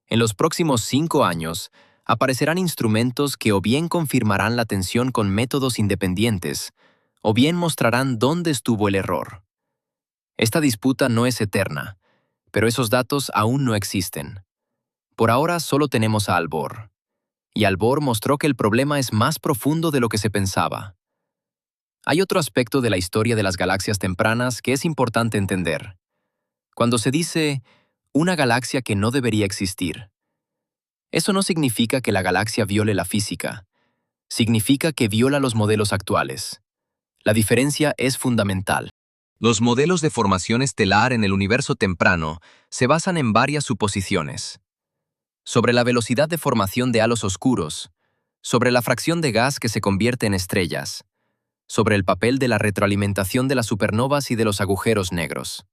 en los próximos 5 años, aparecerán instrumentos que o bien confirmarán la tensión con métodos independientes, o bien mostrarán dónde estuvo el error. Esta disputa no es eterna, pero esos datos aún no existen. Por ahora solo tenemos a Albor. Y Albor mostró que el problema es más profundo de lo que se pensaba. Hay otro aspecto de la historia de las galaxias tempranas que es importante entender. Cuando se dice una galaxia que no debería existir, eso no significa que la galaxia viole la física. Significa que viola los modelos actuales. La diferencia es fundamental. Los modelos de formación estelar en el universo temprano se basan en varias suposiciones. Sobre la velocidad de formación de halos oscuros, sobre la fracción de gas que se convierte en estrellas, sobre el papel de la retroalimentación de las supernovas y de los agujeros negros.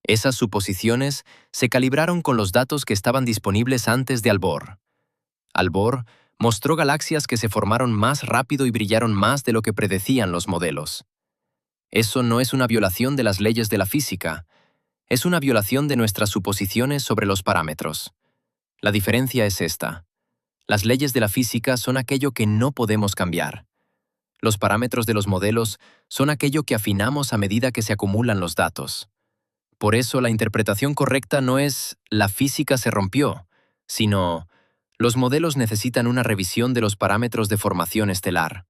Esas suposiciones se calibraron con los datos que estaban disponibles antes de Albor. Albor mostró galaxias que se formaron más rápido y brillaron más de lo que predecían los modelos. Eso no es una violación de las leyes de la física, es una violación de nuestras suposiciones sobre los parámetros. La diferencia es esta. Las leyes de la física son aquello que no podemos cambiar. Los parámetros de los modelos son aquello que afinamos a medida que se acumulan los datos. Por eso la interpretación correcta no es «la física se rompió», sino «los modelos necesitan una revisión de los parámetros de formación estelar».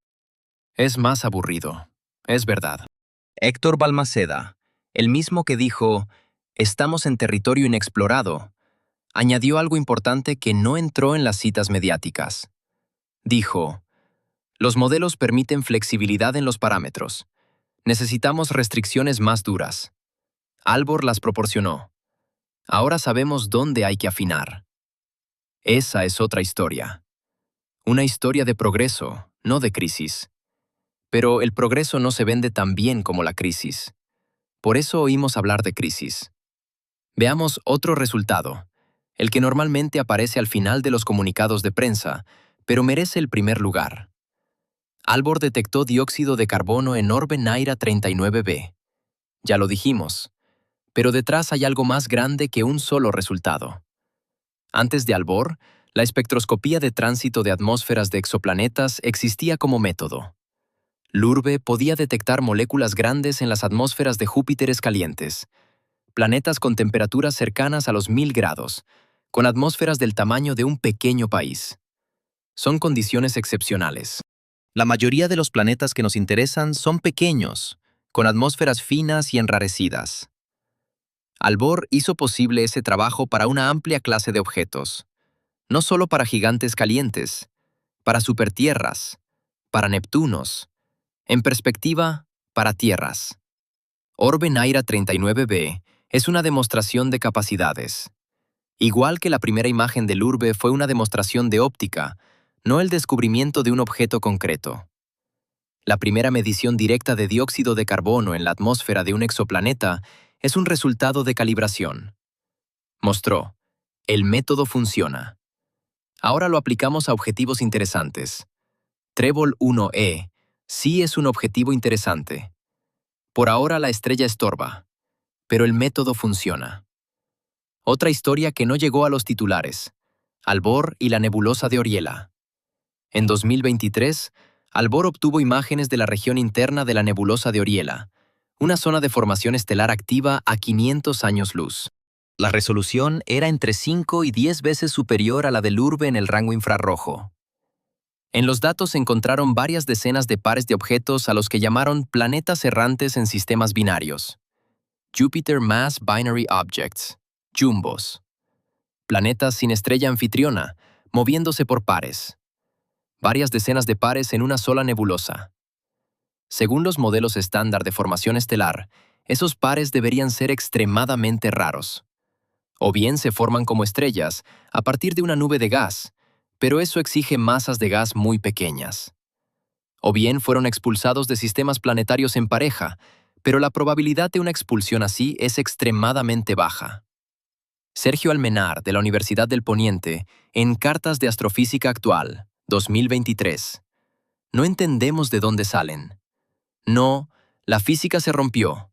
Es más aburrido. Es verdad. Héctor Balmaceda, el mismo que dijo «estamos en territorio inexplorado», añadió algo importante que no entró en las citas mediáticas. Dijo, los modelos permiten flexibilidad en los parámetros. Necesitamos restricciones más duras. Albor las proporcionó. Ahora sabemos dónde hay que afinar. Esa es otra historia. Una historia de progreso, no de crisis. Pero el progreso no se vende tan bien como la crisis. Por eso oímos hablar de crisis. Veamos otro resultado, el que normalmente aparece al final de los comunicados de prensa, pero merece el primer lugar. Albor detectó dióxido de carbono en Orbe Naira 39b. Ya lo dijimos, pero detrás hay algo más grande que un solo resultado. Antes de Albor, la espectroscopía de tránsito de atmósferas de exoplanetas existía como método. Lurbe podía detectar moléculas grandes en las atmósferas de Júpiteres calientes, planetas con temperaturas cercanas a los 1000 grados, con atmósferas del tamaño de un pequeño país. Son condiciones excepcionales. La mayoría de los planetas que nos interesan son pequeños, con atmósferas finas y enrarecidas. Albor hizo posible ese trabajo para una amplia clase de objetos, no solo para gigantes calientes, para supertierras, para Neptunos, en perspectiva, para tierras. Orbe Naira 39b es una demostración de capacidades. Igual que la primera imagen del Urbe fue una demostración de óptica, no el descubrimiento de un objeto concreto. La primera medición directa de dióxido de carbono en la atmósfera de un exoplaneta es un resultado de calibración. Mostró, el método funciona. Ahora lo aplicamos a objetivos interesantes. Trébol 1e sí es un objetivo interesante. Por ahora la estrella estorba, pero el método funciona. Otra historia que no llegó a los titulares. Albor y la nebulosa de Oriela. En 2023, Albor obtuvo imágenes de la región interna de la nebulosa de Oriela, una zona de formación estelar activa a 500 años luz. La resolución era entre 5 y 10 veces superior a la del Urbe en el rango infrarrojo. En los datos se encontraron varias decenas de pares de objetos a los que llamaron planetas errantes en sistemas binarios. Jupiter Mass Binary Objects, JUMBOS. Planetas sin estrella anfitriona, moviéndose por pares. Varias decenas de pares en una sola nebulosa. Según los modelos estándar de formación estelar, esos pares deberían ser extremadamente raros. O bien se forman como estrellas a partir de una nube de gas, pero eso exige masas de gas muy pequeñas. o bien fueron expulsados de sistemas planetarios en pareja, pero la probabilidad de una expulsión así es extremadamente baja. Sergio Almenar, de la Universidad del Poniente, en Cartas de Astrofísica Actual, 2023. No entendemos de dónde salen. No, la física se rompió.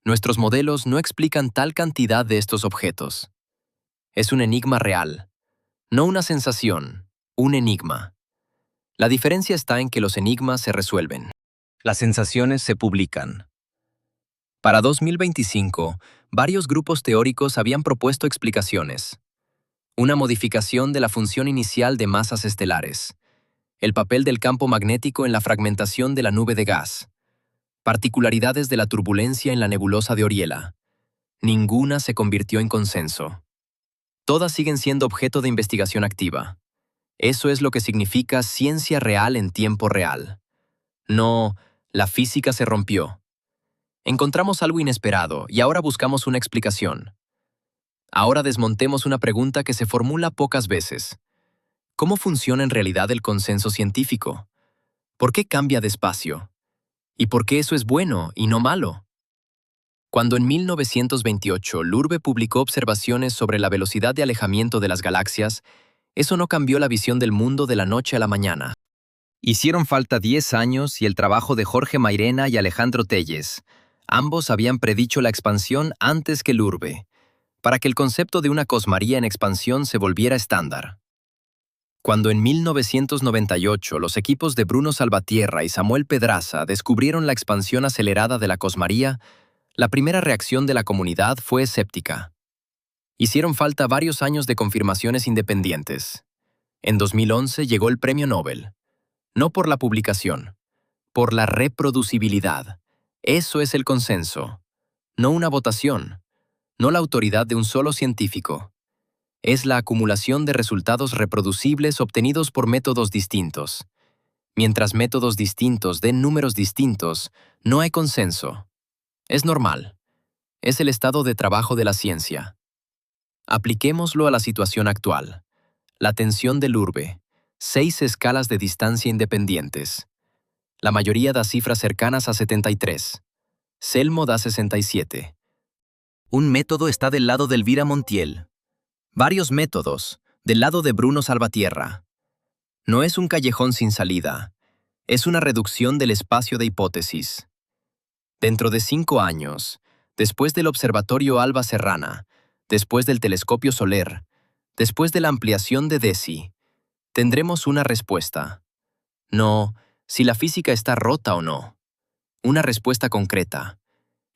Nuestros modelos no explican tal cantidad de estos objetos. Es un enigma real. No una sensación, un enigma. La diferencia está en que los enigmas se resuelven. Las sensaciones se publican. Para 2025, varios grupos teóricos habían propuesto explicaciones. Una modificación de la función inicial de masas estelares. El papel del campo magnético en la fragmentación de la nube de gas. Particularidades de la turbulencia en la nebulosa de Oriela. Ninguna se convirtió en consenso. Todas siguen siendo objeto de investigación activa. Eso es lo que significa ciencia real en tiempo real. No, la física se rompió. Encontramos algo inesperado y ahora buscamos una explicación. Ahora desmontemos una pregunta que se formula pocas veces. ¿Cómo funciona en realidad el consenso científico? ¿Por qué cambia de espacio? ¿Y por qué eso es bueno y no malo? Cuando en 1928 Lourbe publicó observaciones sobre la velocidad de alejamiento de las galaxias, eso no cambió la visión del mundo de la noche a la mañana. Hicieron falta 10 años y el trabajo de Jorge Mairena y Alejandro Telles. Ambos habían predicho la expansión antes que Lourbe, para que el concepto de una cosmaría en expansión se volviera estándar. Cuando en 1998 los equipos de Bruno Salvatierra y Samuel Pedraza descubrieron la expansión acelerada de la cosmaría, la primera reacción de la comunidad fue escéptica. Hicieron falta varios años de confirmaciones independientes. En 2011 llegó el Premio Nobel. No por la publicación, por la reproducibilidad. Eso es el consenso. No una votación, no la autoridad de un solo científico. Es la acumulación de resultados reproducibles obtenidos por métodos distintos. Mientras métodos distintos den números distintos, no hay consenso. Es normal. Es el estado de trabajo de la ciencia. Apliquémoslo a la situación actual. La tensión de Lourbe. 6 escalas de distancia independientes. La mayoría da cifras cercanas a 73. Selmo da 67. Un método está del lado de Elvira Montiel. Varios métodos, del lado de Bruno Salvatierra. No es un callejón sin salida. Es una reducción del espacio de hipótesis. Dentro de 5 años, después del Observatorio Alba Serrana, después del telescopio Soler, después de la ampliación de DESI, tendremos una respuesta. No, si la física está rota o no. Una respuesta concreta.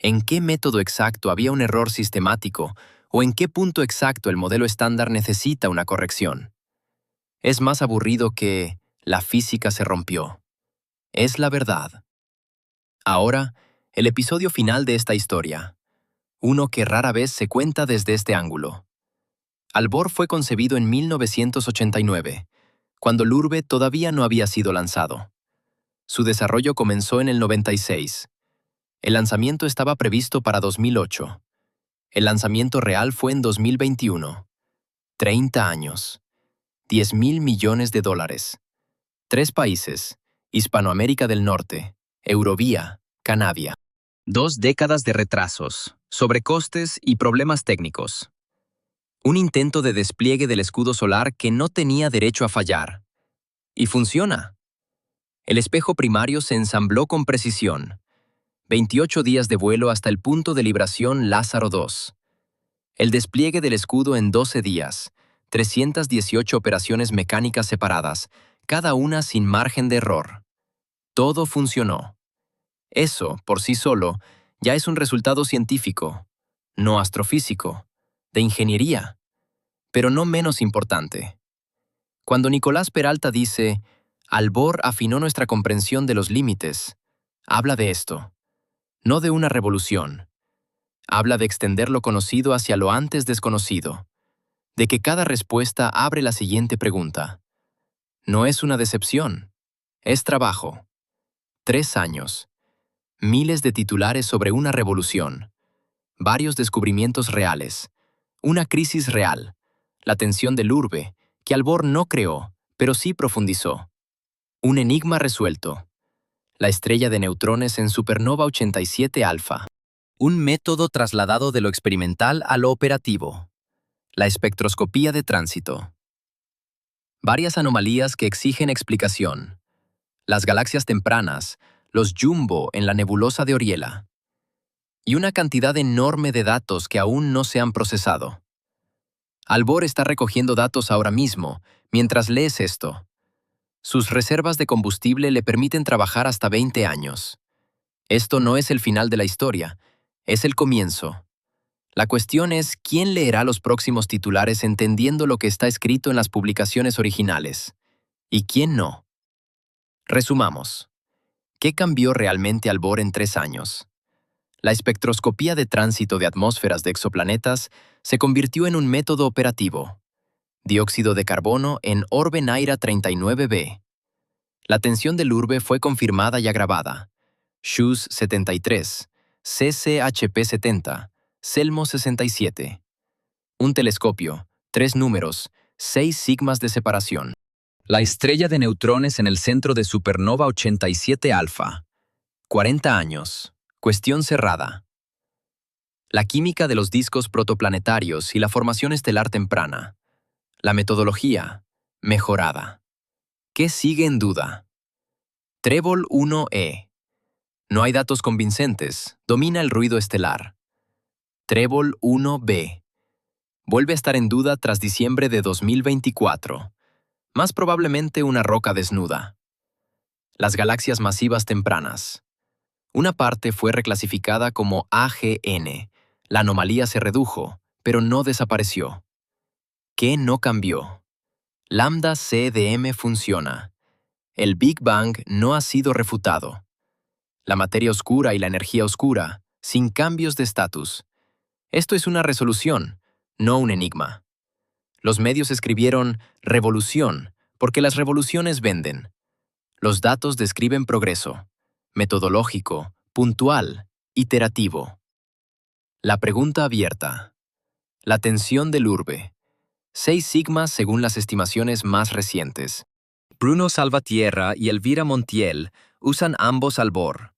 ¿En qué método exacto había un error sistemático o en qué punto exacto el modelo estándar necesita una corrección? Es más aburrido que la física se rompió. Es la verdad. Ahora, el episodio final de esta historia. Uno que rara vez se cuenta desde este ángulo. Albor fue concebido en 1989, cuando Lourbe todavía no había sido lanzado. Su desarrollo comenzó en el 96. El lanzamiento estaba previsto para 2008. El lanzamiento real fue en 2021. 30 años. 10.000 millones de dólares. 3 países: Hispanoamérica del Norte, Eurovía, Canavia. 2 décadas de retrasos, sobrecostes y problemas técnicos. Un intento de despliegue del escudo solar que no tenía derecho a fallar. Y funciona. El espejo primario se ensambló con precisión. 28 días de vuelo hasta el punto de libración Lázaro II. El despliegue del escudo en 12 días. 318 operaciones mecánicas separadas, cada una sin margen de error. Todo funcionó. Eso, por sí solo, ya es un resultado científico, no astrofísico, de ingeniería, pero no menos importante. Cuando Nicolás Peralta dice, Albor afinó nuestra comprensión de los límites, habla de esto, no de una revolución. Habla de extender lo conocido hacia lo antes desconocido, de que cada respuesta abre la siguiente pregunta. No es una decepción, es trabajo. 3 años. Miles de titulares sobre una revolución. Varios descubrimientos reales. Una crisis real. La tensión de Lourbe, que Albor no creó, pero sí profundizó. Un enigma resuelto. La estrella de neutrones en supernova 87 alfa. Un método trasladado de lo experimental a lo operativo. La espectroscopía de tránsito. Varias anomalías que exigen explicación. Las galaxias tempranas, los jumbo en la nebulosa de Oriela. Y una cantidad enorme de datos que aún no se han procesado. Albor está recogiendo datos ahora mismo, mientras lees esto. Sus reservas de combustible le permiten trabajar hasta 20 años. Esto no es el final de la historia, es el comienzo. La cuestión es quién leerá los próximos titulares entendiendo lo que está escrito en las publicaciones originales, y quién no. Resumamos. ¿Qué cambió realmente Albor en 3 años? La espectroscopía de tránsito de atmósferas de exoplanetas se convirtió en un método operativo. Dióxido de carbono en Orbe Naira 39b. La tensión del urbe fue confirmada y agravada. SHUS 73, CCHP 70, CELMO 67. Un telescopio, 3 números, 6 sigmas de separación. La estrella de neutrones en el centro de supernova 87 alfa. 40 años. Cuestión cerrada. La química de los discos protoplanetarios y la formación estelar temprana. La metodología, mejorada. ¿Qué sigue en duda? Trébol 1e. No hay datos convincentes, domina el ruido estelar. Trébol 1b. Vuelve a estar en duda tras diciembre de 2024. Más probablemente una roca desnuda. Las galaxias masivas tempranas. Una parte fue reclasificada como AGN. La anomalía se redujo, pero no desapareció. ¿Qué no cambió? Lambda CDM funciona. El Big Bang no ha sido refutado. La materia oscura y la energía oscura, sin cambios de estatus. Esto es una resolución, no un enigma. Los medios escribieron revolución porque las revoluciones venden. Los datos describen progreso, metodológico, puntual, iterativo. La pregunta abierta. La tensión del urbe. 6 sigmas según las estimaciones más recientes. Bruno Salvatierra y Elvira Montiel usan ambos Albor,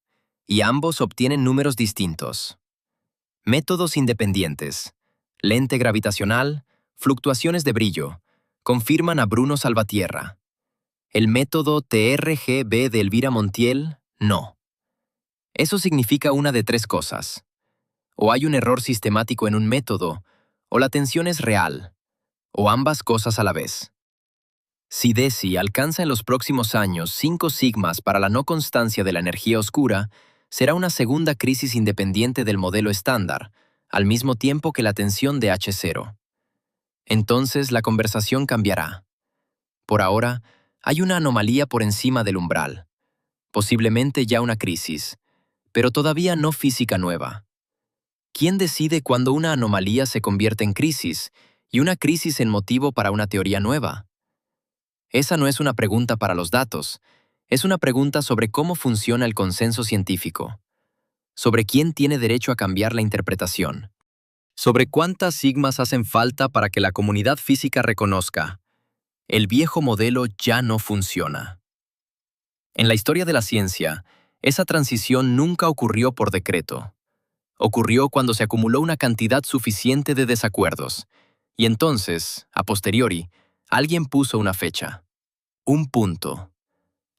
y ambos obtienen números distintos. Métodos independientes. Lente gravitacional, fluctuaciones de brillo, confirman a Bruno Salvatierra. El método TRGB de Elvira Montiel, no. Eso significa una de 3 cosas. O hay un error sistemático en un método, o la tensión es real, o ambas cosas a la vez. Si DESI alcanza en los próximos años 5 sigmas para la no constancia de la energía oscura, será una segunda crisis independiente del modelo estándar, al mismo tiempo que la tensión de H0. Entonces la conversación cambiará. Por ahora, hay una anomalía por encima del umbral. Posiblemente ya una crisis, pero todavía no física nueva. ¿Quién decide cuándo una anomalía se convierte en crisis y una crisis en motivo para una teoría nueva? Esa no es una pregunta para los datos, es una pregunta sobre cómo funciona el consenso científico, sobre quién tiene derecho a cambiar la interpretación, sobre cuántas sigmas hacen falta para que la comunidad física reconozca. El viejo modelo ya no funciona. En la historia de la ciencia, esa transición nunca ocurrió por decreto. Ocurrió cuando se acumuló una cantidad suficiente de desacuerdos, y entonces, a posteriori, alguien puso una fecha. Un punto.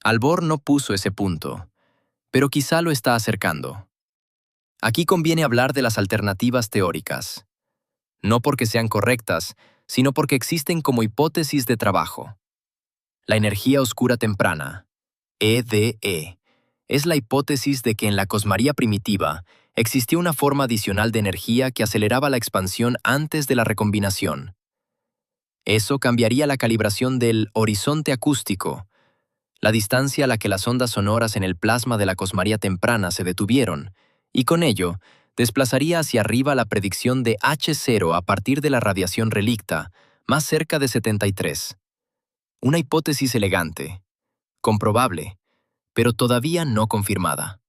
Albor no puso ese punto, pero quizá lo está acercando. Aquí conviene hablar de las alternativas teóricas. No porque sean correctas, sino porque existen como hipótesis de trabajo. La energía oscura temprana, EDE, es la hipótesis de que en la cosmaría primitiva existió una forma adicional de energía que aceleraba la expansión antes de la recombinación. Eso cambiaría la calibración del horizonte acústico, la distancia a la que las ondas sonoras en el plasma de la cosmaría temprana se detuvieron, y con ello, desplazaría hacia arriba la predicción de H0 a partir de la radiación relicta, más cerca de 73. Una hipótesis elegante, comprobable, pero todavía no confirmada.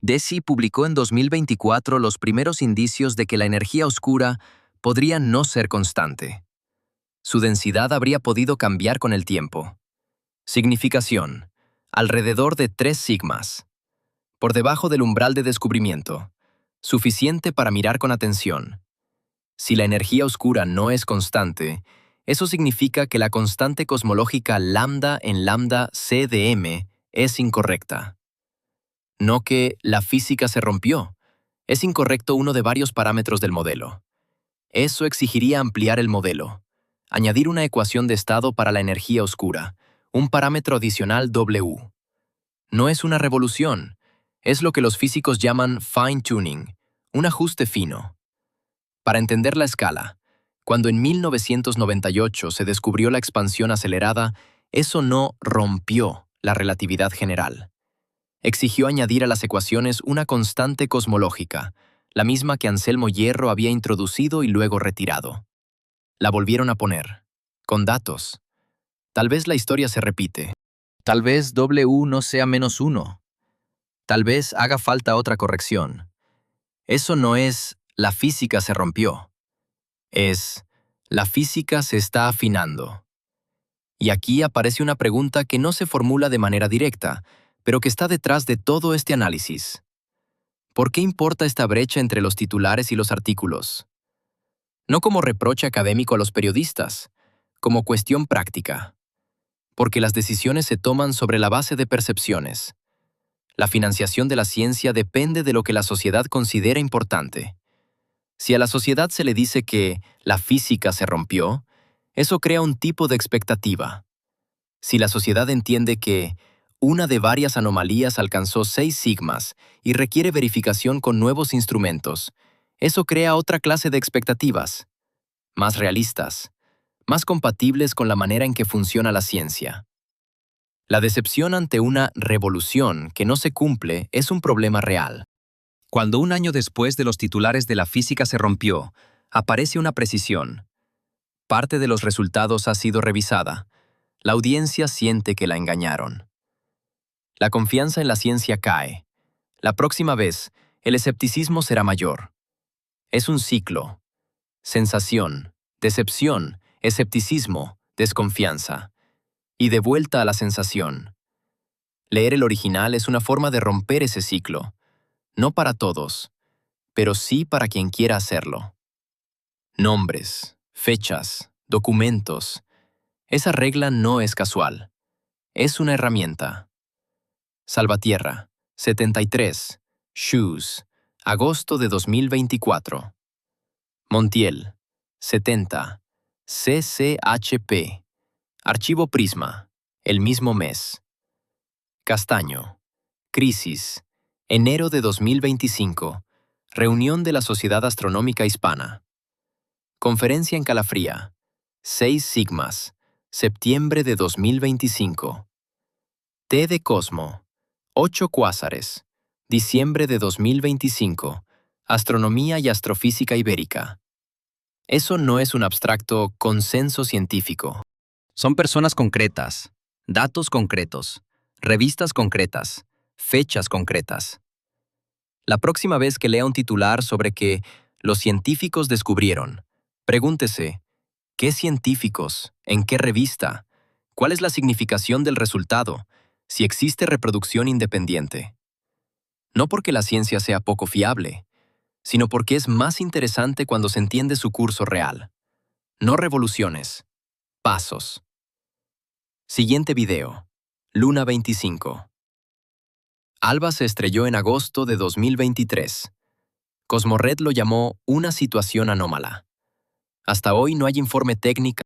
DESI publicó en 2024 los primeros indicios de que la energía oscura podría no ser constante. Su densidad habría podido cambiar con el tiempo. Significación. alrededor de 3 sigmas, por debajo del umbral de descubrimiento, suficiente para mirar con atención. Si la energía oscura no es constante, eso significa que la constante cosmológica lambda en lambda c de m es incorrecta. No que la física se rompió. Es incorrecto uno de varios parámetros del modelo. Eso exigiría ampliar el modelo, añadir una ecuación de estado para la energía oscura, un parámetro adicional W. No es una revolución, es lo que los físicos llaman fine-tuning, un ajuste fino. Para entender la escala, cuando en 1998 se descubrió la expansión acelerada, eso no rompió la relatividad general. Exigió añadir a las ecuaciones una constante cosmológica, la misma que Anselmo Hierro había introducido y luego retirado. La volvieron a poner, con datos. Tal vez la historia se repite. Tal vez W no sea -1. Tal vez haga falta otra corrección. Eso no es la física se rompió. Es la física se está afinando. Y aquí aparece una pregunta que no se formula de manera directa, pero que está detrás de todo este análisis. ¿Por qué importa esta brecha entre los titulares y los artículos? No como reproche académico a los periodistas, como cuestión práctica. Porque las decisiones se toman sobre la base de percepciones. La financiación de la ciencia depende de lo que la sociedad considera importante. Si a la sociedad se le dice que la física se rompió, eso crea un tipo de expectativa. Si la sociedad entiende que una de varias anomalías alcanzó 6 sigmas y requiere verificación con nuevos instrumentos, eso crea otra clase de expectativas, más realistas, más compatibles con la manera en que funciona la ciencia. La decepción ante una revolución que no se cumple es un problema real. Cuando un año después de los titulares de la física se rompió, aparece una precisión. Parte de los resultados ha sido revisada. La audiencia siente que la engañaron. La confianza en la ciencia cae. La próxima vez, el escepticismo será mayor. Es un ciclo. Sensación, decepción, escepticismo, desconfianza. Y de vuelta a la sensación. Leer el original es una forma de romper ese ciclo. No para todos, pero sí para quien quiera hacerlo. Nombres, fechas, documentos. Esa regla no es casual. Es una herramienta. Salvatierra, 73, Shoes, agosto de 2024. Montiel, 70, CCHP, Archivo Prisma, el mismo mes. Castaño, Crisis, enero de 2025, reunión de la Sociedad Astronómica Hispana. Conferencia en Calafría, 6 sigmas, septiembre de 2025. T de Cosmo, 8 cuásares, diciembre de 2025, Astronomía y Astrofísica Ibérica. Eso no es un abstracto consenso científico. Son personas concretas, datos concretos, revistas concretas, fechas concretas. La próxima vez que lea un titular sobre que los científicos descubrieron, pregúntese, ¿qué científicos? ¿En qué revista? ¿Cuál es la significación del resultado? Si existe reproducción independiente. No porque la ciencia sea poco fiable, sino porque es más interesante cuando se entiende su curso real. No revoluciones, pasos. Siguiente video. Luna 25. ALBA se estrelló en agosto de 2023. Cosmored lo llamó una situación anómala. Hasta hoy no hay informe técnico